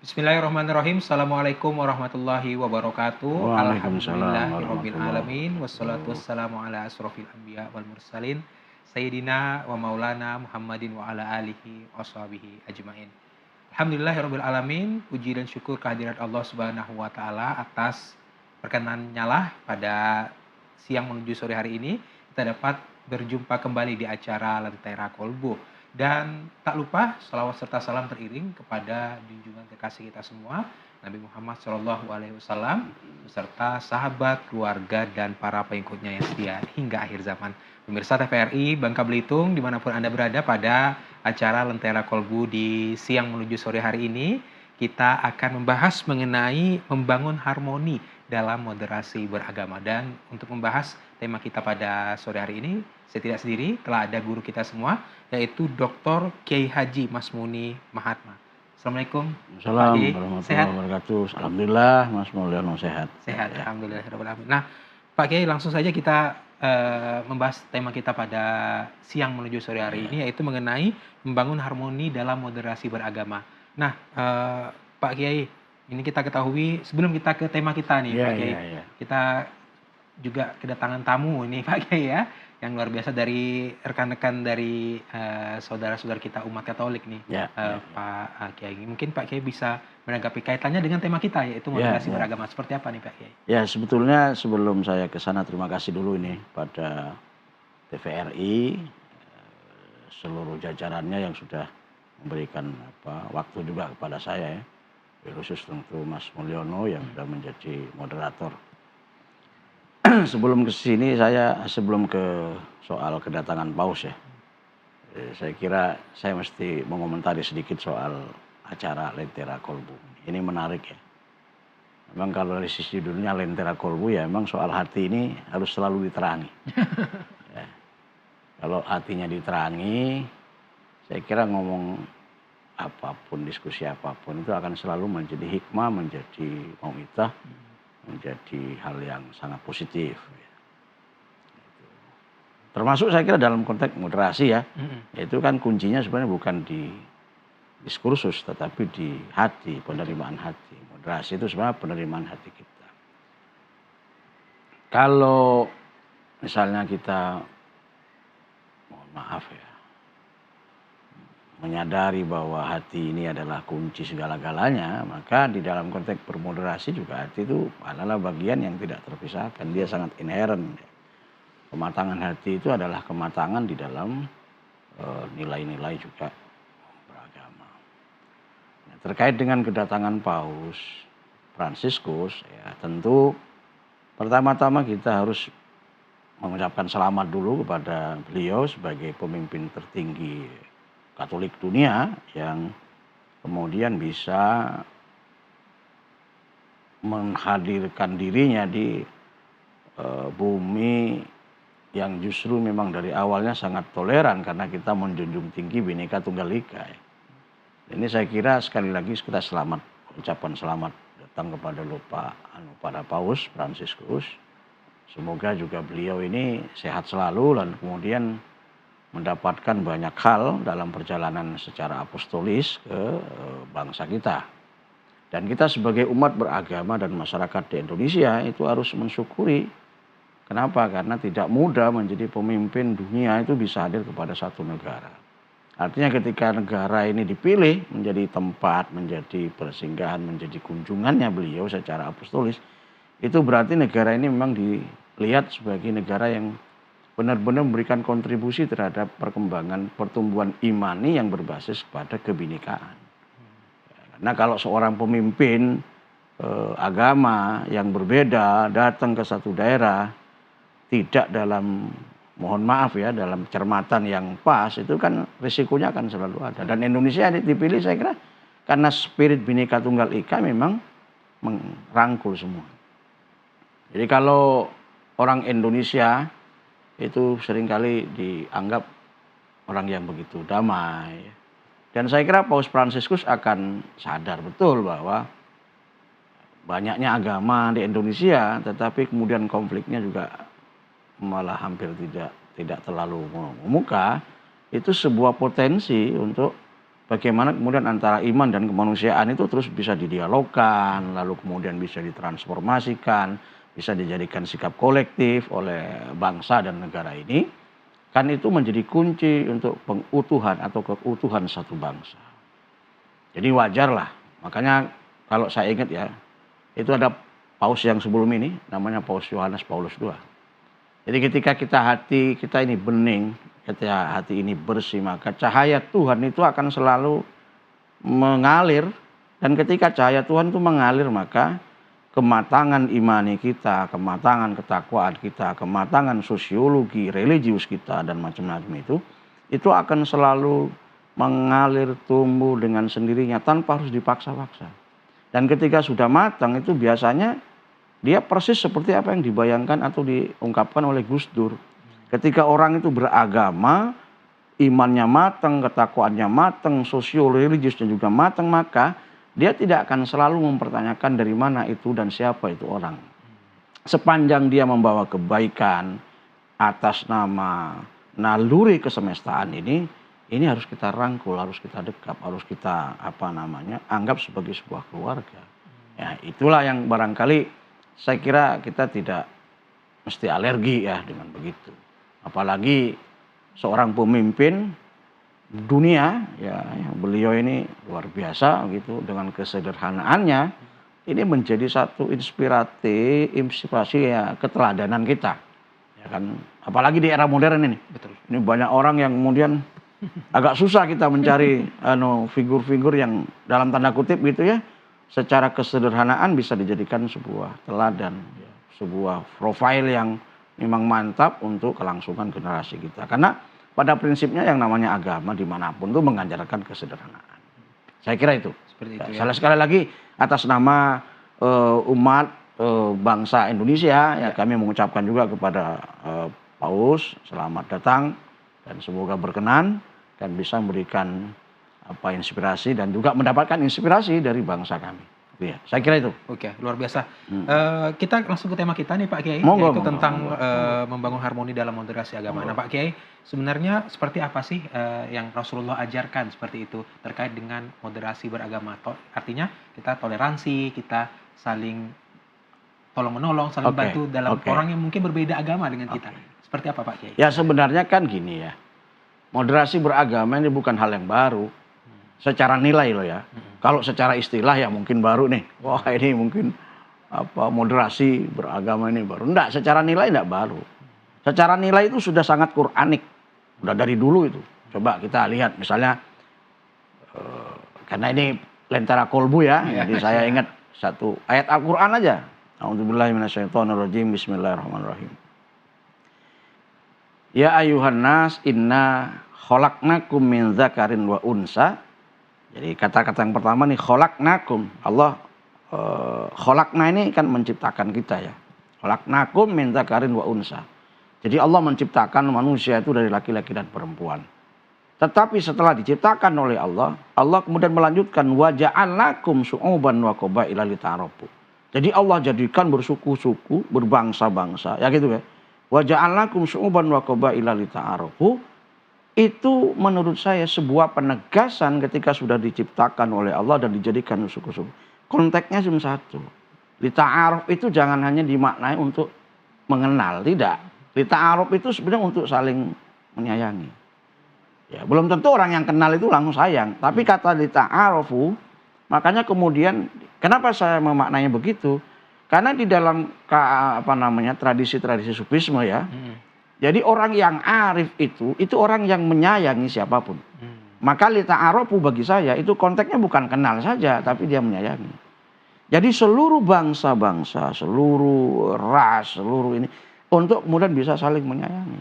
Bismillahirrahmanirrahim. Assalamualaikum warahmatullahi wabarakatuh. Waalaikumsalam Alhamdulillahirabbil warahmatullahi alamin wassalatu wabarakatuh. wassalamu ala asrofil anbiya wal mursalin sayyidina wa maulana Muhammadin wa ala alihi washabihi ajmain. Alhamdulillahirabbil alamin. Puji dan syukur kehadirat Allah Subhanahu wa taala atas perkenannya lah pada siang menuju sore hari ini kita dapat berjumpa kembali di acara Lentera Kolbu. Dan tak lupa salawat serta salam teriring kepada junjungan kekasih kita semua, Nabi Muhammad SAW, beserta sahabat, keluarga, dan para pengikutnya yang setia hingga akhir zaman. Pemirsa TVRI Bangka Belitung, dimanapun Anda berada pada acara Lentera Kolbu di siang menuju sore hari ini, kita akan membahas mengenai membangun harmoni dalam moderasi beragama. Dan untuk membahas tema kita pada sore hari ini, saya tidak sendiri, telah ada guru kita semua, yaitu Dr. Kiai Haji Masmuni Mahatma. Assalamualaikum, Pak Kiai. Assalamualaikum Sehat? warahmatullahi wabarakatuh. Alhamdulillah, Mas Mulyono sehat. Sehat, Ya. alhamdulillah. Nah, Pak Kiai, langsung saja kita membahas tema kita pada siang menuju sore hari ini, yaitu mengenai membangun harmoni dalam moderasi beragama. Nah, Pak Kiai, ini kita ketahui sebelum kita ke tema kita nih, Pak Kiai, kita juga kedatangan tamu ini, Pak Kiai ya, yang luar biasa dari rekan-rekan dari saudara-saudara kita umat Katolik nih, Pak Kiai. Mungkin Pak Kiai bisa menanggapi kaitannya dengan tema kita, yaitu moderasi beragama. Seperti apa nih Pak Kiai? Ya, sebetulnya sebelum saya ke sana, terima kasih dulu ini pada TVRI, seluruh jajarannya yang sudah memberikan waktu juga kepada saya ya. Khusus tentu Mas Mulyono yang sudah menjadi moderator. Sebelum ke sini sebelum ke soal kedatangan paus ya, saya kira saya mesti mengomentari sedikit soal acara Lentera Kolbu. Ini menarik ya. Memang kalau dari sisi judulnya Lentera Kolbu ya, memang soal hati ini harus selalu diterangi. Ya. Kalau hatinya diterangi, saya kira ngomong apapun, diskusi apapun itu akan selalu menjadi hikmah, menjadi mau'izah, menjadi hal yang sangat positif. Termasuk saya kira dalam konteks moderasi ya, itu kan kuncinya sebenarnya bukan di diskursus tetapi di hati, penerimaan hati. Moderasi itu sebenarnya penerimaan hati kita. Kalau misalnya kita, mohon maaf ya, menyadari bahwa hati ini adalah kunci segala-galanya, maka di dalam konteks bermoderasi juga hati itu adalah bagian yang tidak terpisahkan. Dia sangat inherent. Kematangan hati itu adalah kematangan di dalam nilai-nilai juga beragama. Nah, terkait dengan kedatangan Paus Fransiskus, ya tentu pertama-tama kita harus mengucapkan selamat dulu kepada beliau sebagai pemimpin tertinggi Katolik dunia yang kemudian bisa menghadirkan dirinya di bumi yang justru memang dari awalnya sangat toleran karena kita menjunjung tinggi Bhinneka Tunggal Ika. Ini saya kira sekali lagi kita ucapan selamat datang kepada pada Paus Fransiskus. Semoga juga beliau ini sehat selalu dan kemudian mendapatkan banyak hal dalam perjalanan secara apostolis ke bangsa kita. Dan kita sebagai umat beragama dan masyarakat di Indonesia itu harus mensyukuri. Kenapa? Karena tidak mudah menjadi pemimpin dunia itu bisa hadir kepada satu negara. Artinya ketika negara ini dipilih menjadi tempat, menjadi persinggahan, menjadi kunjungannya beliau secara apostolis, itu berarti negara ini memang dilihat sebagai negara yang benar-benar memberikan kontribusi terhadap perkembangan pertumbuhan imani yang berbasis pada kebinekaan. Karena kalau seorang pemimpin agama yang berbeda datang ke satu daerah tidak dalam, mohon maaf ya, dalam cermatan yang pas, itu kan risikonya akan selalu ada. Dan Indonesia dipilih saya kira karena spirit Bhinneka Tunggal Ika memang merangkul semua. Jadi kalau orang Indonesia itu seringkali dianggap orang yang begitu damai. Dan saya kira Paus Fransiskus akan sadar betul bahwa banyaknya agama di Indonesia, tetapi kemudian konfliknya juga malah hampir tidak terlalu mengemuka. Itu sebuah potensi untuk bagaimana kemudian antara iman dan kemanusiaan itu terus bisa didialogkan, lalu kemudian bisa ditransformasikan, bisa dijadikan sikap kolektif oleh bangsa dan negara ini, kan itu menjadi kunci untuk pengutuhan atau keutuhan satu bangsa. Jadi wajar lah, makanya kalau saya ingat ya, itu ada paus yang sebelum ini, namanya Paus Yohanes Paulus II. Jadi ketika hati kita ini bening, ketika hati ini bersih, maka cahaya Tuhan itu akan selalu mengalir. Dan ketika cahaya Tuhan itu mengalir, maka kematangan imani kita, kematangan ketakwaan kita, kematangan sosiologi, religius kita, dan macam-macam itu akan selalu mengalir, tumbuh dengan sendirinya tanpa harus dipaksa-paksa. Dan ketika sudah matang itu biasanya dia persis seperti apa yang dibayangkan atau diungkapkan oleh Gus Dur. Ketika orang itu beragama, imannya matang, ketakwaannya matang, sosio-religiusnya juga matang, maka dia tidak akan selalu mempertanyakan dari mana itu dan siapa itu orang. Sepanjang dia membawa kebaikan atas nama naluri kesemestaan ini harus kita rangkul, harus kita dekap, harus kita anggap sebagai sebuah keluarga. Ya, itulah yang barangkali saya kira kita tidak mesti alergi ya dengan begitu. Apalagi seorang pemimpin dunia ya, beliau ini luar biasa gitu dengan kesederhanaannya. Ini menjadi satu inspirasi ya keteladanan kita. Ya kan, apalagi di era modern ini. Betul. Ini banyak orang yang kemudian agak susah kita mencari figur-figur yang dalam tanda kutip gitu ya, secara kesederhanaan bisa dijadikan sebuah teladan, ya, sebuah profil yang memang mantap untuk kelangsungan generasi kita. Karena pada prinsipnya yang namanya agama dimanapun itu mengajarkan kesederhanaan. Saya kira itu. Seperti itu, ya. Sekali lagi atas nama umat bangsa Indonesia ya, kami mengucapkan juga kepada Paus selamat datang dan semoga berkenan dan bisa memberikan inspirasi dan juga mendapatkan inspirasi dari bangsa kami. Ya, saya kira itu. Oke, luar biasa. Kita langsung ke tema kita nih Pak Kiai, yaitu tentang membangun harmoni dalam moderasi agama. Nah Pak Kiai, sebenarnya seperti apa sih yang Rasulullah ajarkan seperti itu terkait dengan moderasi beragama? Artinya kita toleransi, kita saling tolong menolong, saling bantu dalam orang yang mungkin berbeda agama dengan kita. Seperti apa Pak Kiai? Ya sebenarnya kan gini ya, moderasi beragama ini bukan hal yang baru. Secara nilai loh ya. Kalau secara istilah ya mungkin baru nih. Wah ini mungkin moderasi beragama ini baru. Enggak, secara nilai enggak baru. Secara nilai itu sudah sangat Quranik. Udah dari dulu itu. Coba kita lihat misalnya karena ini lentera kolbu ya. Jadi saya ingat satu ayat Al-Qur'an aja. A'udzubillahi minasyaitonirrajim. Bismillahirrahmanirrahim. Ya ayuhan nas inna khalaqnakum min dzakarin wa unsa. Jadi kata-kata yang pertama nih khalaqnakum. Allah khalaqna ini kan menciptakan kita ya. Khalaqnakum min dzakarin wa unsa. Jadi Allah menciptakan manusia itu dari laki-laki dan perempuan. Tetapi setelah diciptakan oleh Allah, Allah kemudian melanjutkan wa ja'alnakum syu'uban wa qabaila lita'arafu. Jadi Allah jadikan bersuku-suku, berbangsa-bangsa, ya gitu ya. Wa ja'alnakum syu'uban wa qabaila lita'arafu. Itu menurut saya sebuah penegasan ketika sudah diciptakan oleh Allah dan dijadikan suku-suku. Konteksnya cuma satu. Lita'aruf itu jangan hanya dimaknai untuk mengenal, tidak. Lita'aruf itu sebenarnya untuk saling menyayangi. Ya, belum tentu orang yang kenal itu langsung sayang, tapi kata lita'arufu, makanya kemudian kenapa saya memaknainya begitu? Karena di dalam tradisi-tradisi sufisme ya. Jadi orang yang arif itu orang yang menyayangi siapapun. Maka lita'arufu bagi saya itu konteksnya bukan kenal saja, tapi dia menyayangi. Jadi seluruh bangsa-bangsa, seluruh ras, seluruh ini untuk kemudian bisa saling menyayangi.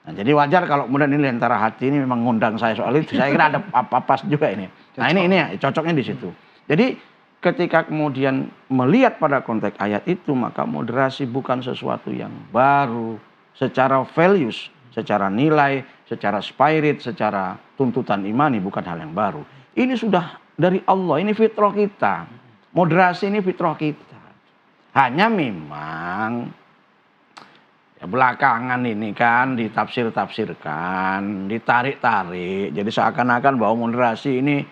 Nah, jadi wajar kalau kemudian ini lentera hati ini memang ngundang saya soal itu. Saya kira ada pas juga ini. Nah ini ya, cocoknya di situ. Jadi ketika kemudian melihat pada konteks ayat itu, maka moderasi bukan sesuatu yang baru. Secara values, secara nilai, secara spirit, secara tuntutan imani bukan hal yang baru. Ini sudah dari Allah, ini fitrah kita. Moderasi ini fitrah kita. Hanya memang Belakangan ini kan ditafsir-tafsirkan, ditarik-tarik, jadi seakan-akan bahwa moderasi ini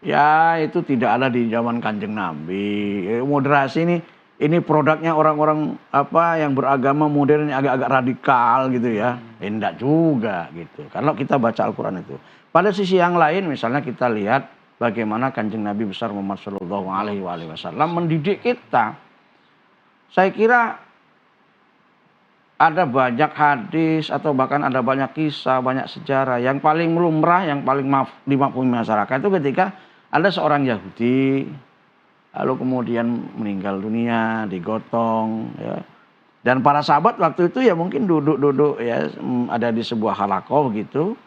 ya itu tidak ada di zaman Kanjeng Nabi. Moderasi ini produknya orang-orang apa yang beragama modern yang agak-agak radikal gitu ya. Enggak juga gitu. Kalau kita baca Al-Qur'an itu. Pada sisi yang lain misalnya kita lihat bagaimana Kanjeng Nabi besar Muhammad sallallahu alaihi wasallam mendidik kita. Saya kira ada banyak hadis atau bahkan ada banyak kisah, banyak sejarah yang paling lumrah, yang paling dimafhumi masyarakat itu ketika ada seorang Yahudi lalu kemudian meninggal dunia, digotong ya. Dan para sahabat waktu itu ya mungkin duduk-duduk ya ada di sebuah halakoh gitu.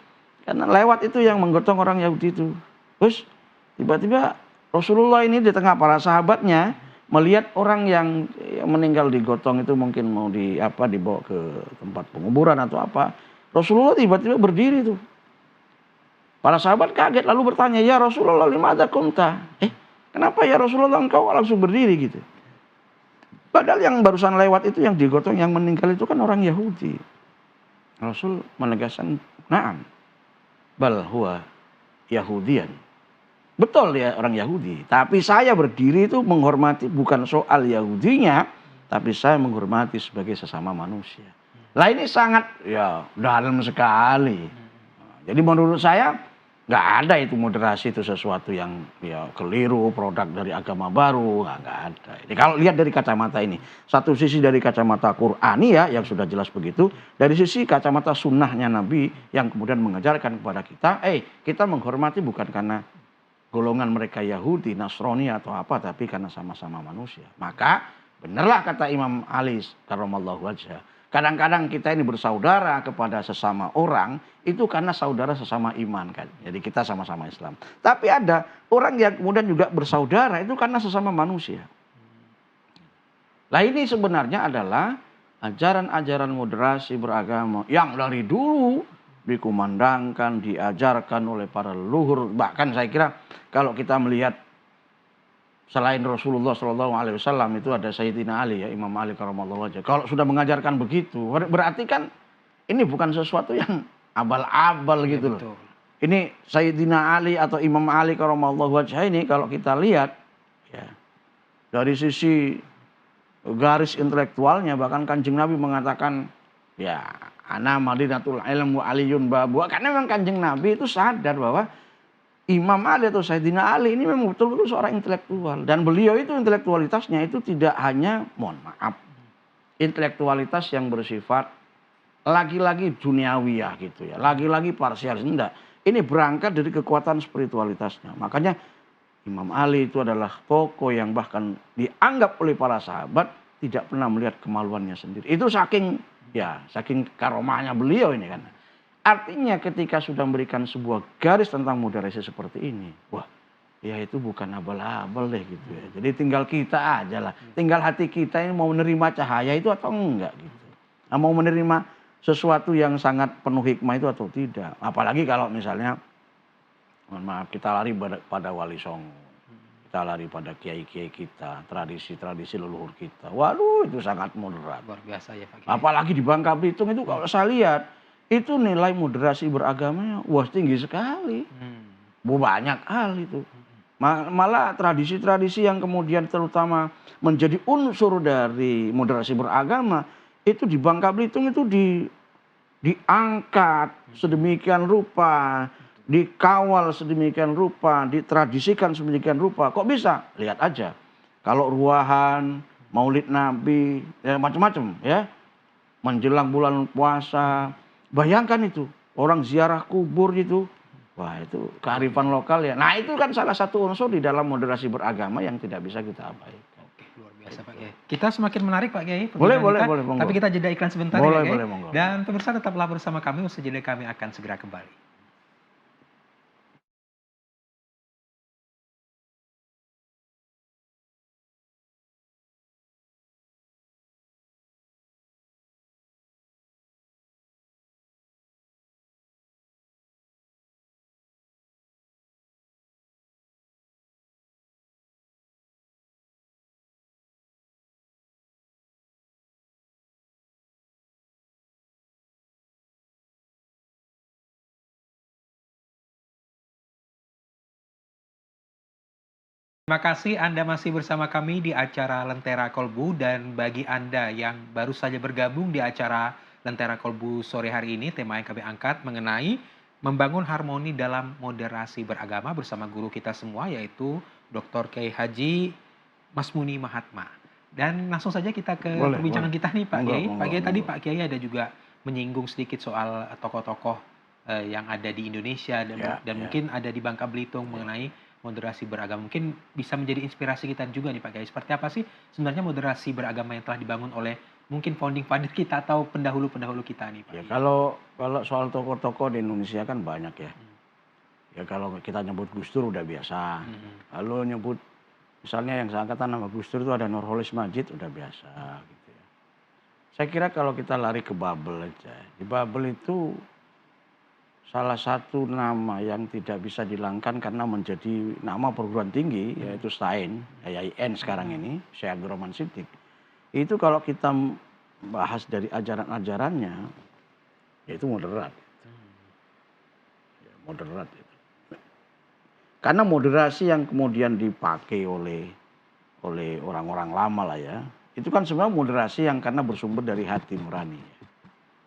Karena lewat itu yang menggotong orang Yahudi itu. Terus tiba-tiba Rasulullah ini di tengah para sahabatnya melihat orang yang meninggal digotong itu mungkin mau dibawa ke tempat penguburan atau apa. Rasulullah tiba-tiba berdiri tuh. Para sahabat kaget lalu bertanya, "Ya Rasulullah, limadza kunta?" Kenapa ya Rasulullah engkau langsung berdiri gitu? Padahal yang barusan lewat itu yang digotong, yang meninggal itu kan orang Yahudi. Rasul menegaskan, "Na'am, bal huwa Yahudian." Betul dia orang Yahudi, tapi saya berdiri itu menghormati bukan soal Yahudinya, tapi saya menghormati sebagai sesama manusia. Lah ini sangat ya dalam sekali. Jadi menurut saya nggak ada itu moderasi itu sesuatu yang ya keliru, produk dari agama baru, nggak ada. Jadi kalau lihat dari kacamata ini, satu sisi dari kacamata Qur'ani ya yang sudah jelas begitu, dari sisi kacamata sunnahnya Nabi yang kemudian mengajarkan kepada kita, kita menghormati bukan karena golongan mereka Yahudi, Nasrani atau apa, tapi karena sama-sama manusia. Maka benarlah kata Imam Ali karramallahu wajhah. Kadang-kadang kita ini bersaudara kepada sesama orang itu karena saudara sesama iman kan. Jadi kita sama-sama Islam. Tapi ada orang yang kemudian juga bersaudara itu karena sesama manusia. Nah ini sebenarnya adalah ajaran-ajaran moderasi beragama yang dari dulu dikumandangkan, diajarkan oleh para leluhur. Bahkan saya kira kalau kita melihat selain Rasulullah SAW itu ada Sayyidina Ali ya, Imam Ali karramallahu wajhah. Kalau sudah mengajarkan begitu, berarti kan ini bukan sesuatu yang abal-abal gitu loh. Betul. Ini Sayyidina Ali atau Imam Ali karramallahu wajhah ini kalau kita lihat ya dari sisi garis intelektualnya bahkan Kanjeng Nabi mengatakan ya ana madinatul ilmu aliyun babu, karena memang Kanjeng Nabi itu sadar bahwa Imam Ali atau Sayyidina Ali ini memang betul-betul seorang intelektual. Dan beliau itu intelektualitasnya itu tidak hanya, mohon maaf, intelektualitas yang bersifat lagi-lagi duniawiyah gitu ya. Lagi-lagi parsialis, enggak. Ini berangkat dari kekuatan spiritualitasnya. Makanya Imam Ali itu adalah tokoh yang bahkan dianggap oleh para sahabat tidak pernah melihat kemaluannya sendiri. Itu saking karomahnya beliau ini kan. Artinya ketika sudah memberikan sebuah garis tentang moderasi seperti ini, wah ya itu bukan abal-abal deh gitu ya. Jadi tinggal kita aja lah, tinggal hati kita ini mau menerima cahaya itu atau enggak gitu. Nah, mau menerima sesuatu yang sangat penuh hikmah itu atau tidak. Apalagi kalau misalnya, mohon maaf, kita lari pada Wali Songo, kita lari pada kiai-kiai kita, tradisi-tradisi leluhur kita. Waduh itu sangat moderat. Luar biasa ya Pak Kiai. Apalagi di Bangka Belitung itu kalau saya lihat, itu nilai moderasi beragamanya wah tinggi sekali. Banyak hal itu. Malah tradisi-tradisi yang kemudian terutama menjadi unsur dari moderasi beragama itu di Bangka Belitung itu diangkat sedemikian rupa, dikawal sedemikian rupa, ditradisikan sedemikian rupa. Kok bisa? Lihat aja. Kalau ruahan, Maulid Nabi, ya macam-macam ya. Menjelang bulan puasa, bayangkan itu, orang ziarah kubur itu. Wah itu kearifan lokal ya. Nah itu kan salah satu unsur di dalam moderasi beragama yang tidak bisa kita abaikan. Oke, luar biasa Pak Kiai. Kita semakin menarik Pak Kiai. Boleh, Kita, monggo. tapi kita jeda iklan sebentar Boleh, ya Kiai. boleh, monggo. Dan pemirsa tetaplah bersama kami, usai jeda kami akan segera kembali. Terima kasih Anda masih bersama kami di acara Lentera Kolbu, dan bagi Anda yang baru saja bergabung di acara Lentera Kolbu sore hari ini, tema yang kami angkat mengenai membangun harmoni dalam moderasi beragama bersama guru kita semua, yaitu Dr. Kiai Haji Masmuni Mahatma. Dan langsung saja kita ke Boleh, perbincangan boleh. kita nih Pak Monggo, Kiai. Pak monggo, Kiai, tadi monggo. Pak Kiai ada juga menyinggung sedikit soal tokoh-tokoh yang ada di Indonesia dan Ya, dan ya, mungkin ada di Bangka Belitung ya. mengenai moderasi beragama. Mungkin bisa menjadi inspirasi kita juga nih Pak Kiai. Seperti apa sih sebenarnya moderasi beragama yang telah dibangun oleh mungkin founding father kita atau pendahulu-pendahulu kita nih Pak Ya, Kiai? kalau kalau soal tokoh-tokoh di Indonesia kan banyak ya. Mhm, Ya kalau kita nyebut Gus Dur udah biasa. mhm, Lalu nyebut misalnya yang seangkatan nama Gus Dur itu ada Nurholis Majid udah biasa gitu ya. Saya kira kalau kita lari ke Babel aja. Di Babel itu salah satu nama yang tidak bisa dihilangkan karena menjadi nama perguruan tinggi mhm, yaitu STAIN, IAIN sekarang mhm, ini, Syekh Abdurrahman Siddiq. Itu kalau kita bahas dari ajaran-ajarannya, yaitu moderat, mhm, ya, moderat itu. Karena moderasi yang kemudian dipakai oleh orang-orang lama lah ya, itu kan sebenarnya moderasi yang karena bersumber dari hati nurani.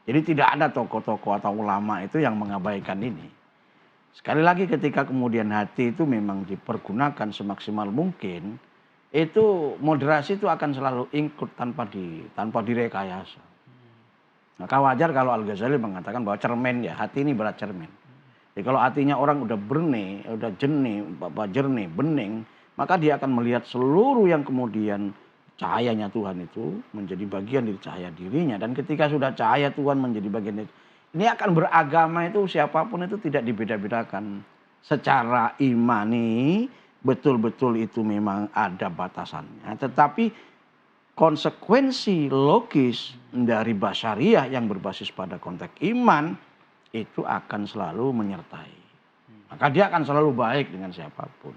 Jadi tidak ada tokoh-tokoh atau ulama itu yang mengabaikan ini. Sekali lagi ketika kemudian hati itu memang dipergunakan semaksimal mungkin, itu moderasi itu akan selalu ikut tanpa direkayasa. Maka wajar kalau Al-Ghazali mengatakan bahwa cermin ya, hati ini berat cermin. Jadi kalau hatinya orang udah bening, udah jernih, bening, maka dia akan melihat seluruh yang kemudian cahayanya Tuhan itu menjadi bagian dari cahaya dirinya. Dan ketika sudah cahaya Tuhan menjadi bagian dari ini akan beragama itu siapapun itu tidak dibeda-bedakan. Secara imani betul-betul itu memang ada batasannya. Tetapi konsekuensi logis dari basyariah yang berbasis pada konteks iman itu akan selalu menyertai. Maka dia akan selalu baik dengan siapapun.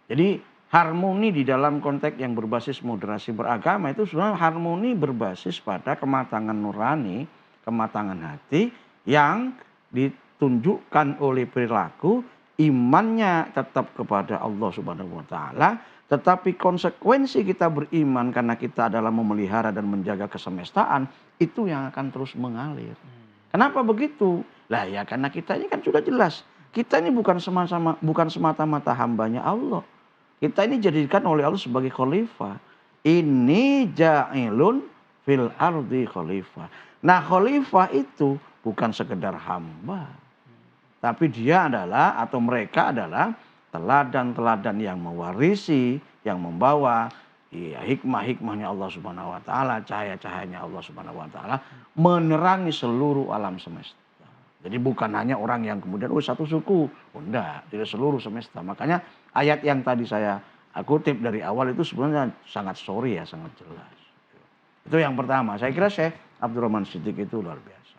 Jadi harmoni di dalam konteks yang berbasis moderasi beragama itu sebenarnya harmoni berbasis pada kematangan nurani, kematangan hati yang ditunjukkan oleh perilaku, imannya tetap kepada Allah Subhanahu wa taala, tetapi konsekuensi kita beriman karena kita adalah memelihara dan menjaga kesemestaan itu yang akan terus mengalir. mhm, Kenapa begitu? Lah ya karena kita ini kan sudah jelas. Kita ini bukan semata-mata hambanya Allah. Kita ini dijadikan oleh Allah sebagai khalifah. Ini ja'ilun fil ardi khalifah. Nah khalifah itu bukan sekedar hamba. Tapi dia adalah atau mereka adalah teladan-teladan yang mewarisi, yang membawa ya, hikmah-hikmahnya Allah Subhanahu wa taala, cahaya-cahayanya Allah Subhanahu wa taala menerangi seluruh alam semesta. Jadi bukan hanya orang yang kemudian satu suku, enggak, tidak seluruh semesta. Makanya ayat yang tadi saya kutip dari awal itu sebenarnya sangat sorry ya, sangat jelas. Itu yang pertama. Saya kira Syekh Abdurrahman Siddiq itu luar biasa.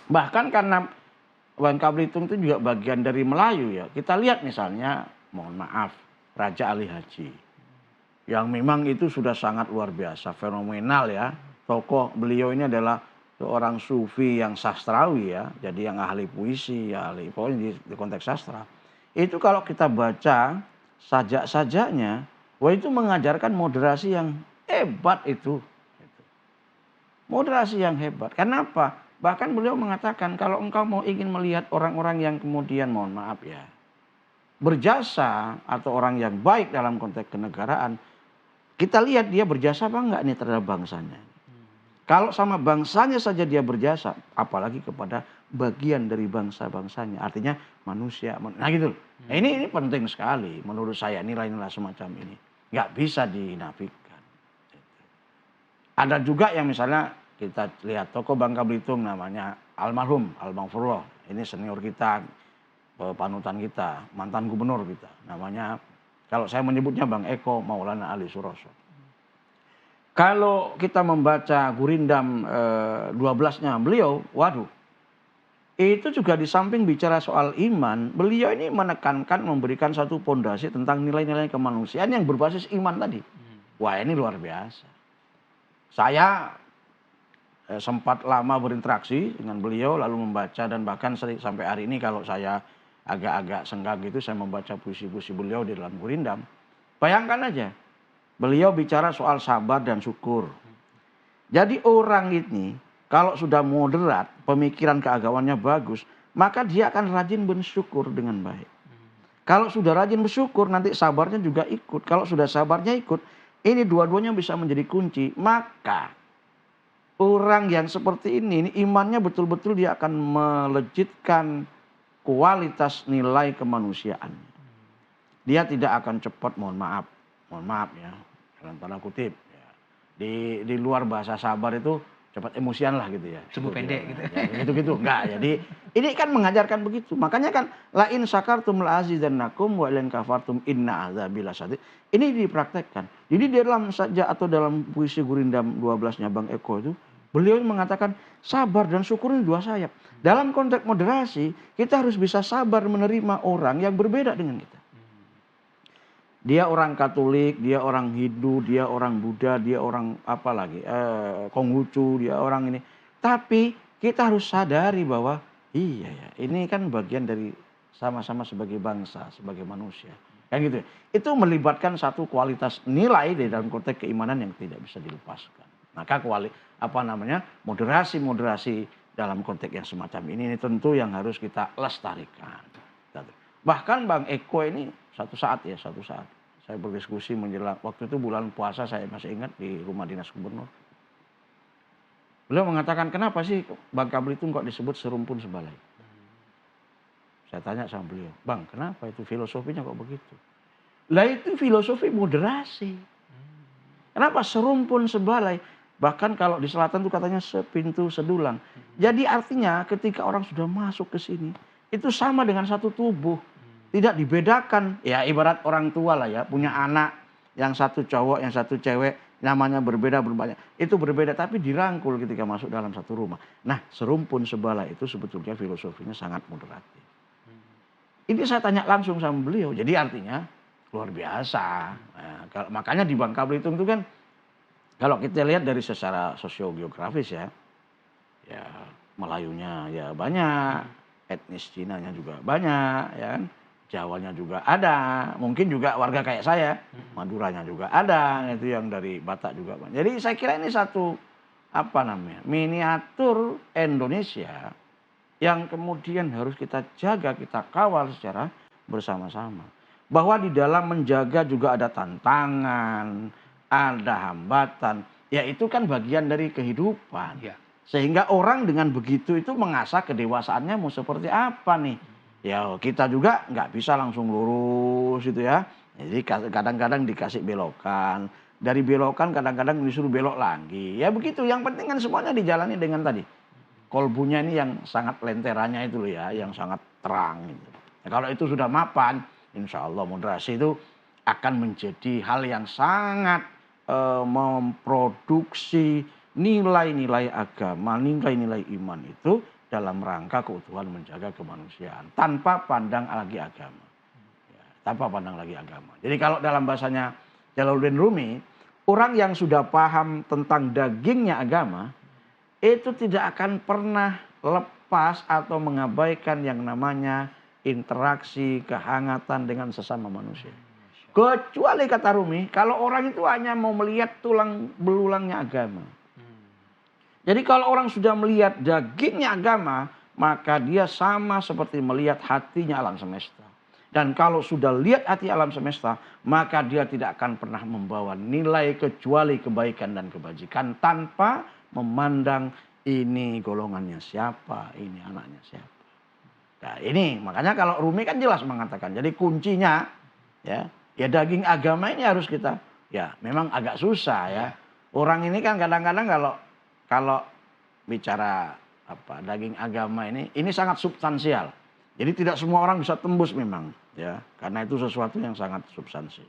Bahkan karena Bangka Belitung itu juga bagian dari Melayu ya. Kita lihat misalnya, mohon maaf, Raja Ali Haji. Yang memang itu sudah sangat luar biasa, fenomenal ya. Tokoh beliau ini adalah seorang sufi yang sastrawi ya. Jadi yang ahli puisi, ya, ahli pokoknya di konteks sastra. Itu kalau kita baca sajak-sajaknya, wah itu mengajarkan moderasi yang hebat itu. Moderasi yang hebat. Kenapa? Bahkan beliau mengatakan kalau engkau mau ingin melihat orang-orang yang kemudian mohon maaf ya berjasa atau orang yang baik dalam konteks kenegaraan, kita lihat dia berjasa apa enggak nih terhadap bangsanya. Kalau sama bangsanya saja dia berjasa, apalagi kepada bagian dari bangsa-bangsanya, artinya manusia. Nah gitu. Nah, ini penting sekali menurut saya nilai-nilai semacam ini. Nggak bisa dinafikan. Ada juga yang misalnya kita lihat tokoh Bangka Belitung namanya almarhum Al-Maghfurullah. Ini senior kita, panutan kita, mantan gubernur kita. Namanya kalau saya menyebutnya Bang Eko Maulana Ali Suroso. Kalau kita membaca Gurindam 12-nya beliau, waduh. Itu juga di samping bicara soal iman, beliau ini menekankan memberikan satu pondasi tentang nilai-nilai kemanusiaan yang berbasis iman tadi. Wah, ini luar biasa. Saya sempat lama berinteraksi dengan beliau lalu membaca dan bahkan sampai hari ini kalau saya agak-agak senggang gitu saya membaca puisi-puisi beliau di dalam Gurindam. Bayangkan aja, beliau bicara soal sabar dan syukur. Jadi orang ini kalau sudah moderat, pemikiran keagamannya bagus, maka dia akan rajin bersyukur dengan baik. Kalau sudah rajin bersyukur, nanti sabarnya juga ikut. Kalau sudah sabarnya ikut, ini dua-duanya bisa menjadi kunci. Maka orang yang seperti ini imannya betul-betul dia akan melejitkan kualitas nilai kemanusiaannya. Dia tidak akan cepat, mohon maaf ya, dalam tanda kutip. Ya. Di luar bahasa sabar itu cepat emosian lah gitu ya. Sumbu pendek gitu. Ya, gitu-gitu enggak. Jadi ini kan mengajarkan begitu. Makanya kan la in syakartum la azidannakum wa in kafartum inna azabi lasyadid. Ini dipraktekkan. Jadi di dalam saja atau dalam puisi Gurindam 12-nya Bang Eko itu beliau mengatakan sabar dan syukur ini dua sayap. Dalam konteks moderasi, kita harus bisa sabar menerima orang yang berbeda dengan kita. Dia orang Katolik, dia orang Hindu, dia orang Buddha, dia orang apa lagi, Konghucu, dia orang ini. Tapi kita harus sadari bahwa iya ya, ini kan bagian dari sama-sama sebagai bangsa, sebagai manusia. Kan gitu. Itu melibatkan satu kualitas nilai di dalam konteks keimanan yang tidak bisa dilepaskan. Maka moderasi dalam konteks yang semacam ini tentu yang harus kita lestarikan. Bahkan Bang Eko ini satu saat saya berdiskusi menjelang waktu itu bulan puasa, saya masih ingat di rumah dinas gubernur. Beliau mengatakan, kenapa sih Bangka Belitung kok disebut serumpun sebalai? Saya tanya sama beliau, Bang, kenapa itu filosofinya kok begitu? Lah itu filosofi moderasi. Kenapa serumpun sebalai? Bahkan kalau di selatan itu katanya sepintu sedulang. Jadi artinya ketika orang sudah masuk ke sini, itu sama dengan satu tubuh. Tidak dibedakan. Ya ibarat orang tua lah ya, punya anak yang satu cowok, yang satu cewek, namanya berbeda berbanyak. Itu berbeda tapi dirangkul ketika masuk dalam satu rumah. Nah, serumpun sebalai itu sebetulnya filosofinya sangat moderatif. Ini saya tanya langsung sama beliau. Jadi artinya luar biasa. Nah, makanya di Bangka Belitung itu kan kalau kita lihat dari secara sosiogeografis ya Melayunya ya banyak, etnis Cinanya juga banyak, ya kan. Jawanya juga ada, mungkin juga warga kayak saya, Maduranya juga ada, itu yang dari Batak juga banyak. Jadi saya kira ini satu miniatur Indonesia yang kemudian harus kita jaga, kita kawal secara bersama-sama. Bahwa di dalam menjaga juga ada tantangan, ada hambatan. Ya itu kan bagian dari kehidupan. Ya. Sehingga orang dengan begitu itu mengasah kedewasaannya mau seperti apa nih. Ya kita juga nggak bisa langsung lurus gitu ya. Jadi kadang-kadang dikasih belokan. Dari belokan kadang-kadang disuruh belok lagi. Ya begitu, yang penting kan semuanya dijalani dengan tadi. Kolbunya ini yang sangat lenterannya itu loh ya, yang sangat terang. Gitu. Nah, kalau itu sudah mapan, insya Allah moderasi itu akan menjadi hal yang sangat memproduksi nilai-nilai agama, nilai-nilai iman itu dalam rangka keutuhan menjaga kemanusiaan tanpa pandang lagi agama. Ya, tanpa pandang lagi agama. Jadi kalau dalam bahasanya Jalaluddin Rumi, orang yang sudah paham tentang dagingnya agama itu tidak akan pernah lepas atau mengabaikan yang namanya interaksi, kehangatan dengan sesama manusia. Kecuali kata Rumi, kalau orang itu hanya mau melihat tulang belulangnya agama. Jadi kalau orang sudah melihat dagingnya agama, maka dia sama seperti melihat hatinya alam semesta. Dan kalau sudah lihat hati alam semesta, maka dia tidak akan pernah membawa nilai kecuali kebaikan dan kebajikan tanpa memandang ini golongannya siapa, ini anaknya siapa. Nah ini makanya kalau Rumi kan jelas mengatakan, jadi kuncinya ya daging agama ini harus kita, ya memang agak susah ya. Orang ini kan kadang-kadang kalau bicara daging agama ini sangat substansial. Jadi tidak semua orang bisa tembus memang ya, karena itu sesuatu yang sangat substansi.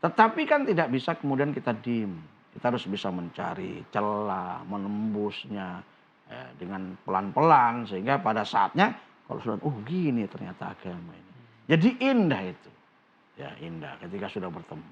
Tetapi kan tidak bisa kemudian kita diem. Kita harus bisa mencari celah, menembusnya ya, dengan pelan-pelan sehingga pada saatnya kalau sudah gini ternyata agama ini. Jadi indah itu. Ya indah ketika sudah bertemu.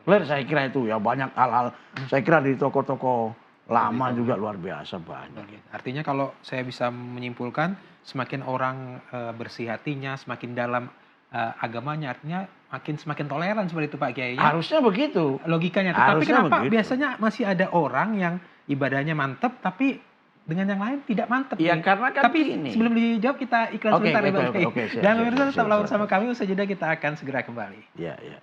Clear saya kira itu ya, banyak hal-hal. Saya kira di toko-toko lama juga luar biasa banyak. Artinya kalau saya bisa menyimpulkan, semakin orang bersih hatinya, semakin dalam agamanya, artinya semakin toleran seperti itu Pak Kiai ya? Harusnya begitu. Logikanya. Tetapi Harusnya kenapa begitu. biasanya masih ada orang yang ibadahnya mantep, tapi dengan yang lain tidak mantep Ya nih? karena kan Tapi gini. sebelum dijawab kita iklan Oke, sebentar ya Pak oke, Kiai. oke, siap, Dan siap, pemirsa siap, tetaplah siap, bersama siap. kami, usai jeda kita akan segera kembali. Ya, ya.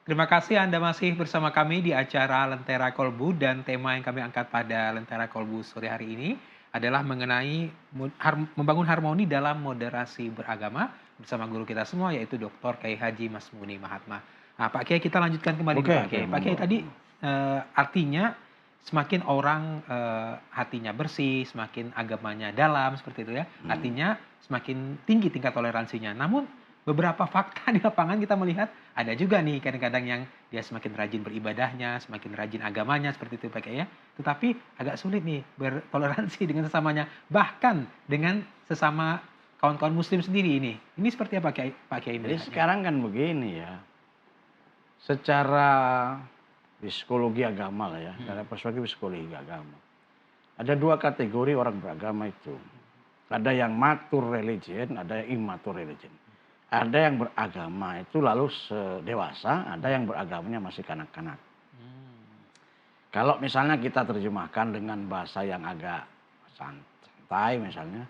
Terima kasih Anda masih bersama kami di acara Lentera Kolbu, dan tema yang kami angkat pada Lentera Kolbu sore hari ini adalah mengenai membangun harmoni dalam moderasi beragama bersama guru kita semua, yaitu Dr. Kiai Haji Masmuni Mahatma. Nah, Pak Kiai, kita lanjutkan kembali nih Oke, Pak oke, Kiai. Pak Kiai monggo. tadi artinya semakin orang hatinya bersih, semakin agamanya dalam seperti itu ya. Artinya semakin tinggi tingkat toleransinya. Namun beberapa fakta di lapangan kita melihat ada juga nih kadang-kadang yang dia semakin rajin beribadahnya, semakin rajin agamanya seperti itu Pak Kiai ya. Tetapi agak sulit nih bertoleransi dengan sesamanya, bahkan dengan sesama kawan-kawan muslim sendiri ini. Ini seperti apa Pak Kiai Jadi melihatnya? sekarang kan begini ya. Secara psikologi agama lah ya, dari perspektif psikologi agama. Ada dua kategori orang beragama itu. Ada yang mature religion, ada yang immature religion. Ada yang beragama itu lalu dewasa, ada yang beragamanya masih kanak-kanak. Kalau misalnya kita terjemahkan dengan bahasa yang agak santai misalnya,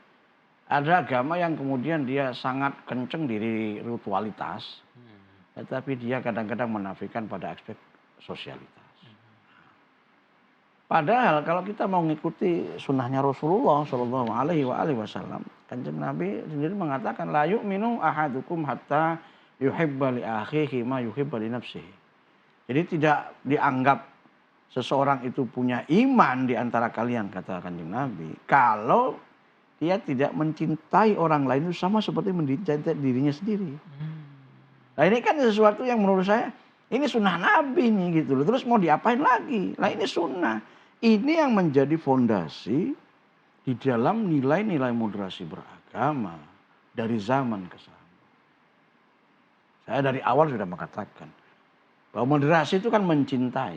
ada agama yang kemudian dia sangat kenceng di ritualitas, tetapi dia kadang-kadang menafikan pada aspek sosialitas. Padahal kalau kita mau mengikuti sunnahnya Rasulullah Shallallahu Alaihi Wasallam, Kanjeng Nabi sendiri mengatakan la yu'minu ahadukum hatta yuhibba li akhihi ma yuhibba li nafsihi. Jadi tidak dianggap seseorang itu punya iman di antara kalian, kata Kanjeng Nabi, kalau dia tidak mencintai orang lain itu sama seperti mencintai dirinya sendiri. Nah ini kan sesuatu yang menurut saya ini sunnah Nabi nih gitu loh. Terus mau diapain lagi? Nah ini sunnah. Ini yang menjadi fondasi di dalam nilai-nilai moderasi beragama dari zaman ke zaman. Saya dari awal sudah mengatakan bahwa moderasi itu kan mencintai.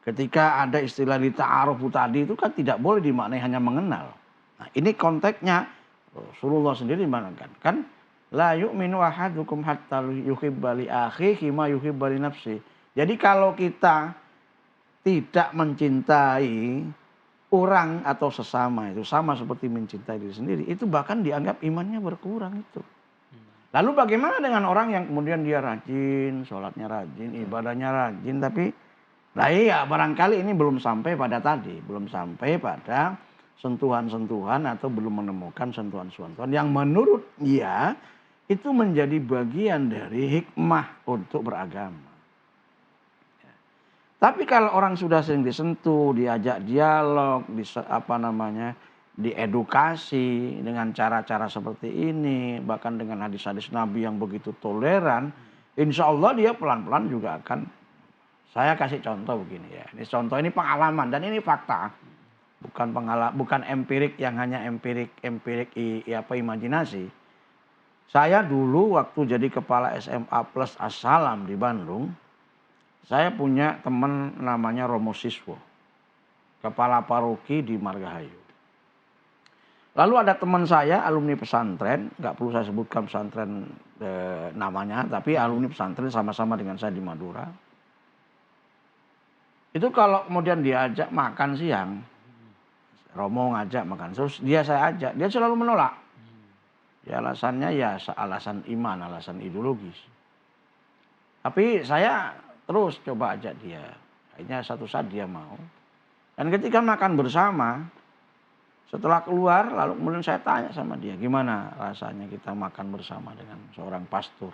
Ketika ada istilah li ta'arufu tadi itu kan tidak boleh dimaknai hanya mengenal. Nah ini konteksnya Rasulullah sendiri mengatakan kan la yu'minu ahadukum hatta yuhibba li akhihi ma yuhibba li nafsi. Jadi kalau kita tidak mencintai orang atau sesama itu sama seperti mencintai diri sendiri, itu bahkan dianggap imannya berkurang itu. Lalu bagaimana dengan orang yang kemudian dia rajin, sholatnya rajin, ibadahnya rajin, tapi lah iya barangkali ini belum sampai pada tadi, belum sampai pada sentuhan-sentuhan atau belum menemukan sentuhan-sentuhan yang menurut dia itu menjadi bagian dari hikmah untuk beragama. Tapi kalau orang sudah sering disentuh, diajak dialog, diedukasi dengan cara-cara seperti ini, bahkan dengan hadis-hadis Nabi yang begitu toleran, insya Allah dia pelan-pelan juga akan. Saya kasih contoh begini ya. Ini contoh, ini pengalaman dan ini fakta, bukan empirik yang hanya empirik imajinasi. Saya dulu waktu jadi kepala SMA Plus As-Salam di Bandung. Saya punya teman namanya Romo Siswo, kepala paroki di Margahayu. Lalu ada teman saya alumni pesantren, nggak perlu saya sebutkan pesantren namanya, tapi alumni pesantren sama-sama dengan saya di Madura. Itu kalau kemudian diajak makan siang, Romo ngajak makan, terus saya ajak, dia selalu menolak. Ya alasannya ya alasan iman, alasan ideologis. Tapi saya terus coba ajak dia. Akhirnya satu saat dia mau. Dan ketika makan bersama, setelah keluar lalu kemudian saya tanya sama dia, gimana rasanya kita makan bersama dengan seorang pastor.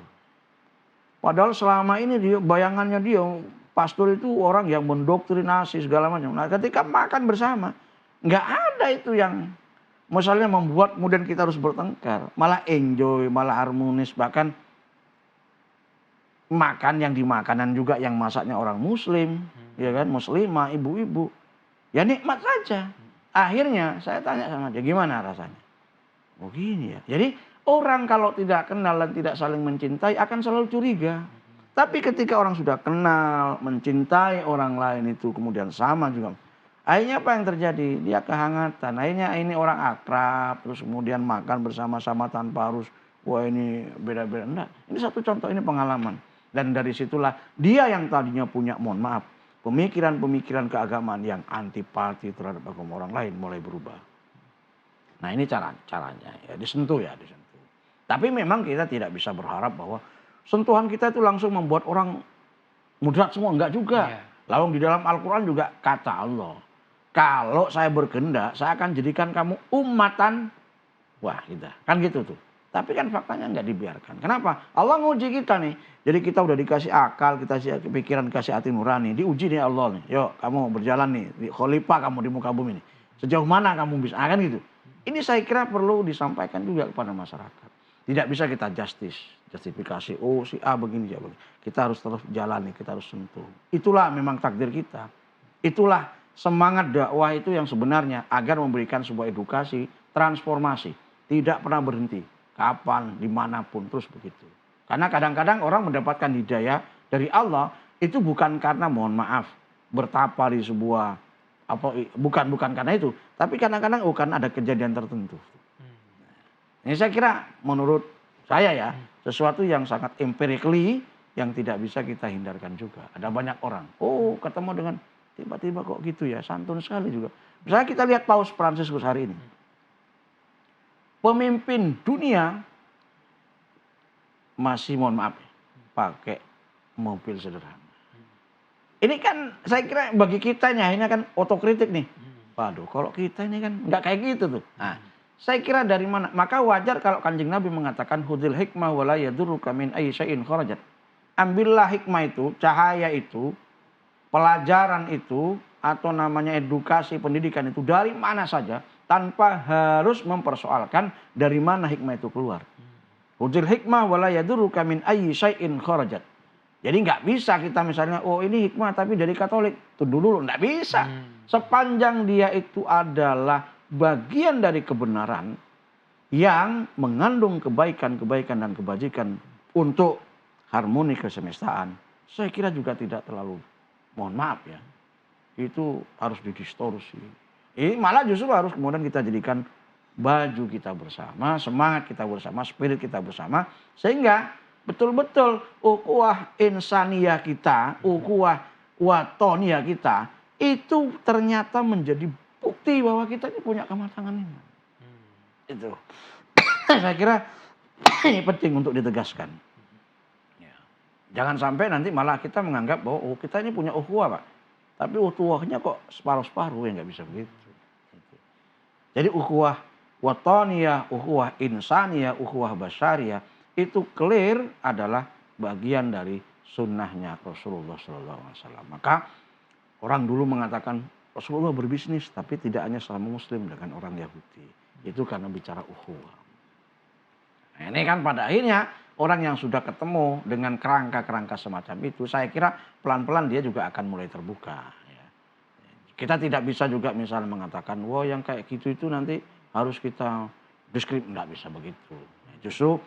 Padahal selama ini bayangannya dia, pastor itu orang yang mendoktrinasi segala macam. Nah ketika makan bersama, nggak ada itu yang misalnya membuat kemudian kita harus bertengkar, malah enjoy, malah harmonis, bahkan makan yang di makanan juga yang masaknya orang muslim, ya kan, muslimah, ibu-ibu. Ya nikmat saja. Akhirnya saya tanya sama dia, gimana rasanya? Oh gini ya. Jadi orang kalau tidak kenal dan tidak saling mencintai akan selalu curiga. Tapi ketika orang sudah kenal, mencintai orang lain itu kemudian sama juga. Akhirnya apa yang terjadi? Dia kehangatan. Akhirnya ini orang akrab, terus kemudian makan bersama-sama tanpa harus, wah ini beda-beda. Enggak, ini satu contoh, ini pengalaman. Dan dari situlah dia yang tadinya punya, mohon maaf, pemikiran-pemikiran keagamaan yang antipati terhadap agama orang lain mulai berubah. Nah ini caranya, ya disentuh ya, disentuh. Tapi memang kita tidak bisa berharap bahwa sentuhan kita itu langsung membuat orang mudarat semua, enggak juga. Iya. Lalu di dalam Al-Quran juga kata Allah, kalau saya berkehendak, saya akan jadikan kamu ummatan wahidah. Kan gitu tuh. Tapi kan faktanya nggak dibiarkan. Kenapa? Allah nguji kita nih. Jadi kita udah dikasih akal, kita kasih pikiran, dikasih hati nurani. Diuji nih Allah nih. Yuk kamu berjalan nih, khalifah kamu di muka bumi nih. Sejauh mana kamu bisa? Kan gitu. Ini saya kira perlu disampaikan juga kepada masyarakat. Tidak bisa kita justifikasi. Oh si A begini, ya begini. Kita harus terus jalani, kita harus sentuh. Itulah memang takdir kita. Itulah semangat dakwah itu yang sebenarnya agar memberikan sebuah edukasi, transformasi. Tidak pernah berhenti. Kapan, dimanapun, terus begitu. Karena kadang-kadang orang mendapatkan hidayah dari Allah itu bukan karena, mohon maaf, bertapa di sebuah bukan karena itu, tapi kadang-kadang karena ada kejadian tertentu. Ini saya kira menurut saya ya sesuatu yang sangat empirically yang tidak bisa kita hindarkan juga. Ada banyak orang, ketemu dengan tiba-tiba kok gitu ya, santun sekali juga. Misalnya kita lihat Paus Fransiskus hari ini. Pemimpin dunia masih, mohon maaf, pakai mobil sederhana. Ini kan saya kira bagi kita ini akhirnya kan otokritik nih. Waduh, kalau kita ini kan nggak kayak gitu tuh. Nah, saya kira dari mana? Maka wajar kalau Kanjeng Nabi mengatakan hudil hikmah wala yadurruka min ayyi syai'in kharajat. Ambillah hikmah itu, cahaya itu, pelajaran itu, atau namanya edukasi, pendidikan itu dari mana saja, tanpa harus mempersoalkan dari mana hikmah itu keluar. Hudil hikmah wala yadurruka min ayyi syai'in kharajat. Jadi nggak bisa kita misalnya, ini hikmah tapi dari Katolik. Tunduk dulu, nggak bisa. Sepanjang dia itu adalah bagian dari kebenaran yang mengandung kebaikan-kebaikan dan kebajikan untuk harmoni kesemestaan, saya kira juga tidak terlalu, mohon maaf ya, itu harus didistorsi. Ini malah justru harus kemudian kita jadikan baju kita bersama, semangat kita bersama, spirit kita bersama, sehingga betul-betul ukhuwah insaniyah kita, ukhuwah watoniyah kita, itu ternyata menjadi bukti bahwa kita ini punya kematangan iman. Itu. Saya kira ini penting untuk ditegaskan. Ya. Jangan sampai nanti malah kita menganggap bahwa kita ini punya ukhuwah, Pak. Tapi ukhuwahnya kok separuh-separuh, ya nggak bisa begitu. Jadi ukhuwah watoniyah, ukhuwah insaniyah, ukhuwah basyariyah itu clear adalah bagian dari sunnahnya Rasulullah SAW. Maka orang dulu mengatakan Rasulullah berbisnis tapi tidak hanya sama Muslim dengan orang Yahudi. Itu karena bicara ukhuwah. Nah, ini kan pada akhirnya orang yang sudah ketemu dengan kerangka-kerangka semacam itu, saya kira pelan-pelan dia juga akan mulai terbuka. Kita tidak bisa juga misalnya mengatakan, yang kayak gitu itu nanti harus kita deskripsi. Nggak bisa begitu. Justru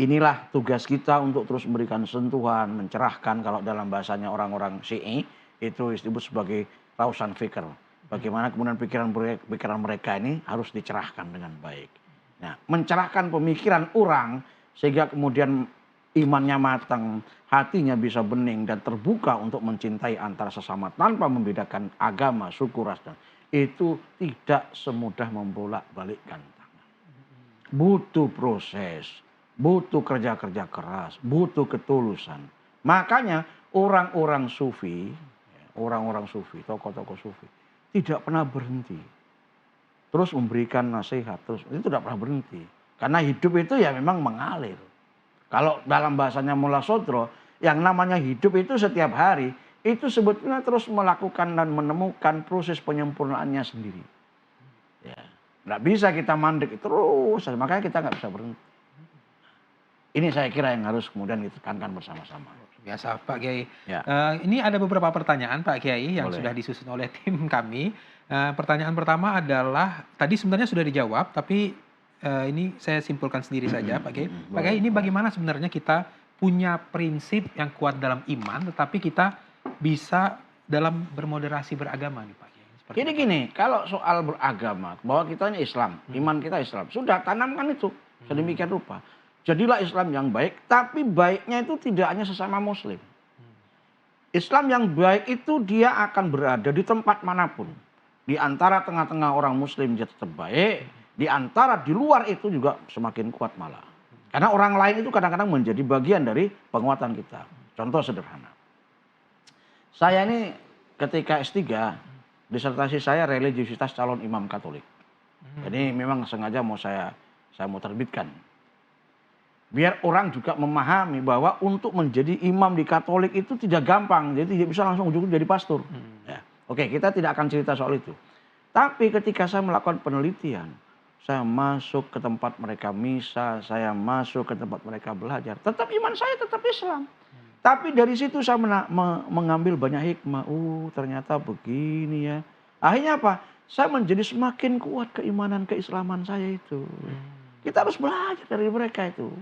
inilah tugas kita untuk terus memberikan sentuhan, mencerahkan, kalau dalam bahasanya orang-orang Syi'i itu disebut sebagai rausan fikr. Bagaimana kemudian pikiran mereka ini harus dicerahkan dengan baik. Nah, mencerahkan pemikiran orang sehingga kemudian imannya matang, hatinya bisa bening dan terbuka untuk mencintai antara sesama tanpa membedakan agama, suku, ras, dan itu tidak semudah membolak-balikkan tangan. Butuh proses, butuh kerja-kerja keras, butuh ketulusan. Makanya orang-orang sufi, tokoh-tokoh sufi tidak pernah berhenti. Terus memberikan nasihat, itu tidak pernah berhenti. Karena hidup itu ya memang mengalir. Kalau dalam bahasanya Mullah Sodro, yang namanya hidup itu setiap hari, itu sebetulnya terus melakukan dan menemukan proses penyempurnaannya sendiri. Ya. Nggak bisa kita mandek terus, makanya kita nggak bisa berhenti. Ini saya kira yang harus kemudian ditekankan bersama-sama. Biasa Pak Kiai. Ya, Ini ada beberapa pertanyaan Pak Kiai yang boleh. sudah disusun oleh tim kami. Pertanyaan pertama adalah, tadi sebenarnya sudah dijawab, tapi ini saya simpulkan sendiri saja Pak Kiai. Pak Kiai, ini bagaimana sebenarnya kita punya prinsip yang kuat dalam iman, tetapi kita bisa dalam bermoderasi beragama nih Pak Kiai? Seperti Jadi apa? gini, kalau soal beragama, bahwa kita ini Islam, iman kita Islam, sudah tanamkan itu sedemikian rupa. Jadilah Islam yang baik, tapi baiknya itu tidak hanya sesama Muslim. Islam yang baik itu dia akan berada di tempat manapun. Di antara tengah-tengah orang Muslim dia tetap baik, di antara di luar itu juga semakin kuat malah. Karena orang lain itu kadang-kadang menjadi bagian dari penguatan kita. Contoh sederhana. Saya ini ketika S3, disertasi saya religiusitas calon imam Katolik. Jadi memang sengaja saya mau terbitkan. Biar orang juga memahami bahwa untuk menjadi imam di Katolik itu tidak gampang. Jadi tidak bisa langsung ujung-ujung jadi pastor. Ya. Oke, kita tidak akan cerita soal itu. Tapi ketika saya melakukan penelitian, saya masuk ke tempat mereka misa, saya masuk ke tempat mereka belajar. Tetap iman saya tetap Islam. Tapi dari situ saya mengambil banyak hikmah. Ternyata begini ya. Akhirnya apa? Saya menjadi semakin kuat keimanan keislaman saya itu. Kita harus belajar dari mereka itu.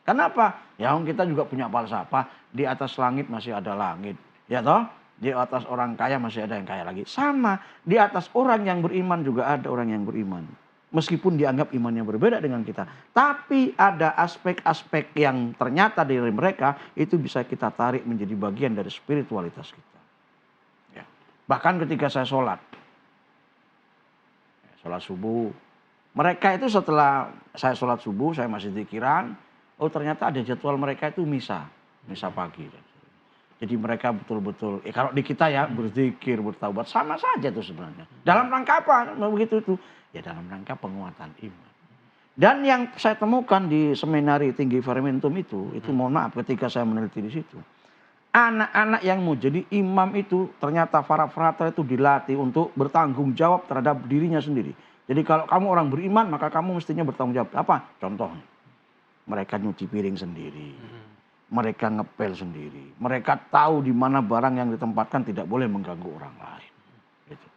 Kenapa? Ya kita juga punya falsafah. Di atas langit masih ada langit. Ya toh? Di atas orang kaya masih ada yang kaya lagi. Sama. Di atas orang yang beriman juga ada orang yang beriman. Meskipun dianggap imannya berbeda dengan kita. Tapi ada aspek-aspek yang ternyata dari mereka itu bisa kita tarik menjadi bagian dari spiritualitas kita. Ya. Bahkan ketika saya sholat subuh. Mereka itu setelah saya sholat subuh, saya masih zikiran. Ternyata ada jadwal mereka itu misa pagi. Jadi mereka betul-betul, kalau di kita ya berzikir, bertaubat, sama saja itu sebenarnya. Dalam rangka apa? Begitu itu. Ya dalam rangka penguatan iman. Dan yang saya temukan di seminari tinggi Fermentum itu mohon maaf ketika saya meneliti di situ. Anak-anak yang mau jadi imam itu ternyata para frater itu dilatih untuk bertanggung jawab terhadap dirinya sendiri. Jadi kalau kamu orang beriman maka kamu mestinya bertanggung jawab. Apa? Contohnya, mereka nyuci piring sendiri. Mereka ngepel sendiri. Mereka tahu di mana barang yang ditempatkan tidak boleh mengganggu orang lain. Gitu.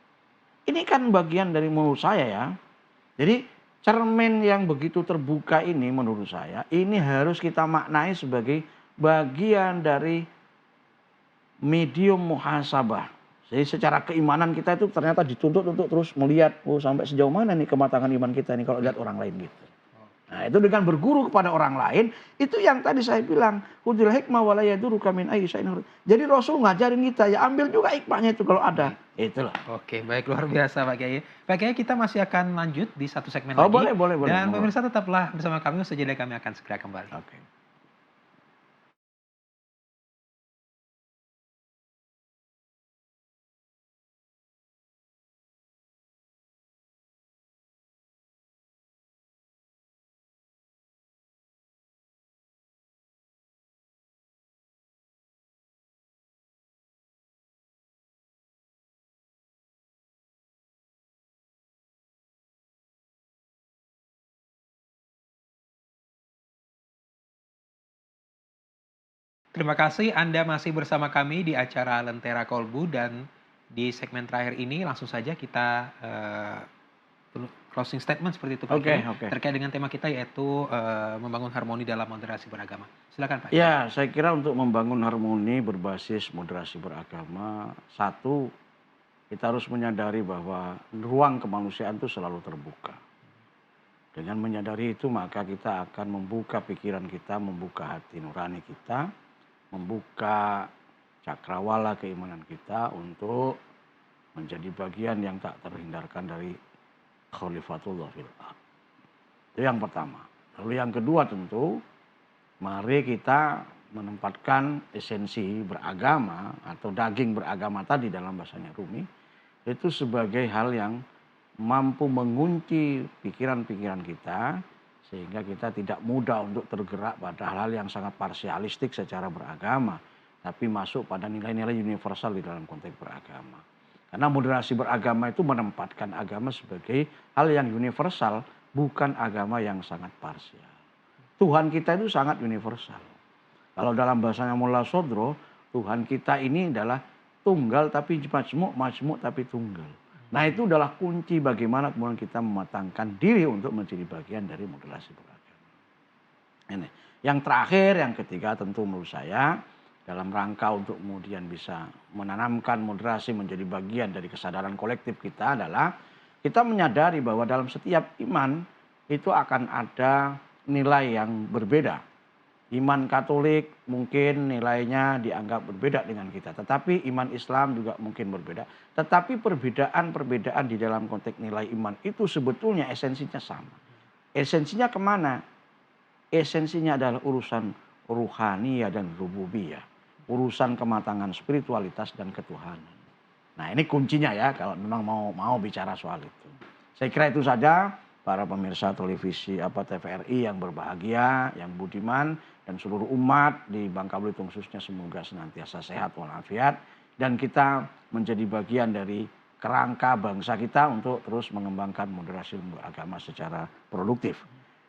Ini kan bagian dari menurut saya ya. Jadi cermin yang begitu terbuka ini menurut saya, ini harus kita maknai sebagai bagian dari medium muhasabah. Jadi secara keimanan kita itu ternyata dituntut untuk terus melihat sampai sejauh mana nih kematangan iman kita nih kalau lihat orang lain gitu. Nah itu dengan berguru kepada orang lain, itu yang tadi saya bilang, khudhil hikmah wa la yaduruka min ayyi syai'in. Jadi Rasul ngajarin kita, ya ambil juga hikmahnya itu kalau ada. Itulah. Oke, baik, luar biasa Pak Kiai. Pak Kiai, kita masih akan lanjut di satu segmen lagi. Boleh. Dan pemirsa tetaplah bersama kami, sejenak kami akan segera kembali. Oke. Terima kasih Anda masih bersama kami di acara Lentera Kolbu, dan di segmen terakhir ini langsung saja kita closing statement seperti itu Pak Kiai, terkait dengan tema kita yaitu membangun harmoni dalam moderasi beragama. Silakan Pak Kiai. Ya, saya kira untuk membangun harmoni berbasis moderasi beragama, satu, kita harus menyadari bahwa ruang kemanusiaan itu selalu terbuka. Dengan menyadari itu maka kita akan membuka pikiran kita, membuka hati nurani kita, membuka cakrawala keimanan kita untuk menjadi bagian yang tak terhindarkan dari khalifatullah fil ardh. Itu yang pertama. Lalu yang kedua tentu, mari kita menempatkan esensi beragama atau daging beragama tadi dalam bahasanya Rumi, itu sebagai hal yang mampu mengunci pikiran-pikiran kita, sehingga kita tidak mudah untuk tergerak pada hal-hal yang sangat parsialistik secara beragama, tapi masuk pada nilai-nilai universal di dalam konteks beragama. Karena moderasi beragama itu menempatkan agama sebagai hal yang universal, bukan agama yang sangat parsial. Tuhan kita itu sangat universal. Kalau dalam bahasanya Mullah Sodro, Tuhan kita ini adalah tunggal tapi majmuk, majmuk tapi tunggal. Nah itu adalah kunci bagaimana kemudian kita mematangkan diri untuk menjadi bagian dari moderasi beragama. Ini. Yang terakhir, yang ketiga tentu menurut saya, dalam rangka untuk kemudian bisa menanamkan moderasi menjadi bagian dari kesadaran kolektif kita adalah kita menyadari bahwa dalam setiap iman itu akan ada nilai yang berbeda. Iman Katolik mungkin nilainya dianggap berbeda dengan kita. Tetapi iman Islam juga mungkin berbeda. Tetapi perbedaan-perbedaan di dalam konteks nilai iman itu sebetulnya esensinya sama. Esensinya kemana? Esensinya adalah urusan ruhaniyah dan rububiyah. Urusan kematangan spiritualitas dan ketuhanan. Nah ini kuncinya ya kalau memang mau bicara soal itu. Saya kira itu saja para pemirsa televisi TVRI yang berbahagia, yang budiman, dan seluruh umat di Bangka Belitung khususnya semoga senantiasa sehat walafiat. Dan kita menjadi bagian dari kerangka bangsa kita untuk terus mengembangkan moderasi agama secara produktif.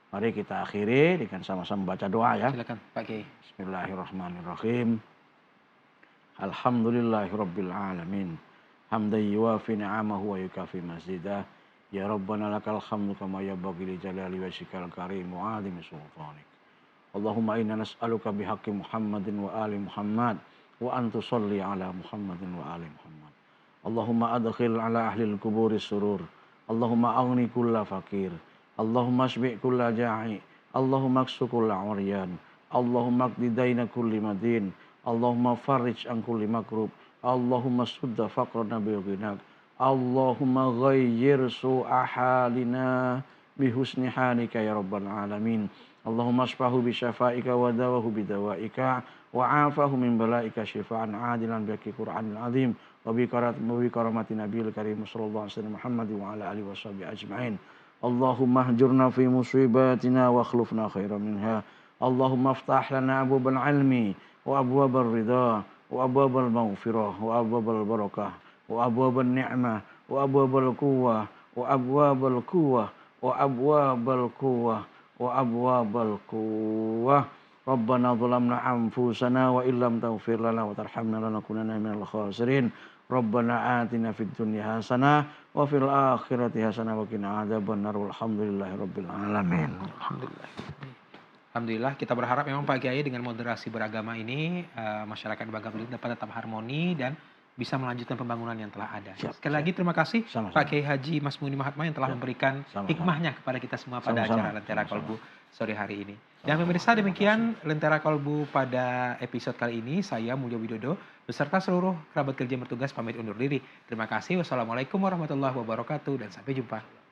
Mari kita akhiri dengan sama-sama membaca doa ya. Silakan Pak Kiai. Bismillahirrahmanirrahim. Alhamdulillahirabbil alamin. Hamdan yuwafi ni'amahu wa yukafi mazidah. Ya Rabbana lakal hamdu kama yanbaghi li jalali wajhikal karim wa 'azimi sultanik. Allahumma inna nas'aluka bihaqqi Muhammadin wa ali Muhammad wa an tusalli ala Muhammadin wa ali Muhammad. Allahumma adkhil ala ahli al-quburi surur. Allahumma aghni kulla fakir. Allahumma ashbi' kulla ja'i. Allahumma aksu kulla 'uryan. Allahumma qdi daina kulli madin. Allahumma farrij an kulli makrub. Allahumma sudda faqrana bi ghinak. Allahumma ghayyir su'a halina bi husni halika ya rabbal alamin. Allahumma asfahu bi syafaika wa dawahu bi dawaika wa afahu min balaika syifaan adilan bi Qur'anil azim wa bi karamati nabiyil karim sallallahu alaihi wasallam Muhammad wa ala alihi washabihi ajma'in. Allahumma hjurna fi musibatina wa akhlifna khairan minha. Allahumma aftah lana abwabal ilmi wa abwabal ridha wa abwabal maghfirah wa abwabal barakah wa abwabal ni'mah wa abwabal quwwah wa abwabal quwwah wa abwabal quwwah wa abwabal quwwah. Rabbana zalamna anfusana wa illam taghfir lana wa tarhamna lanakunanna minal khasirin. Rabbana atina fid dunya hasanah wa fil akhirati hasanah wa qina adzabannar. Walhamdulillahirabbil alamin. Alhamdulillah. Alhamdulillah kita berharap memang Pak Kiai dengan moderasi beragama ini masyarakat Bangka Belitung dapat tetap harmoni dan bisa melanjutkan pembangunan yang telah ada. Sekali lagi terima kasih Sama-sama. Pak Kiai Haji Mas Muni Mahatma yang telah memberikan Sama-sama. hikmahnya kepada kita semua pada Sama-sama. acara Lentera Sama-sama. Kolbu sore hari ini. Dan pemirsa demikian Lentera Kolbu pada episode kali ini. Saya Mulyo Widodo beserta seluruh kerabat kerja yang bertugas pamit undur diri. Terima kasih. Wassalamualaikum warahmatullahi wabarakatuh dan sampai jumpa.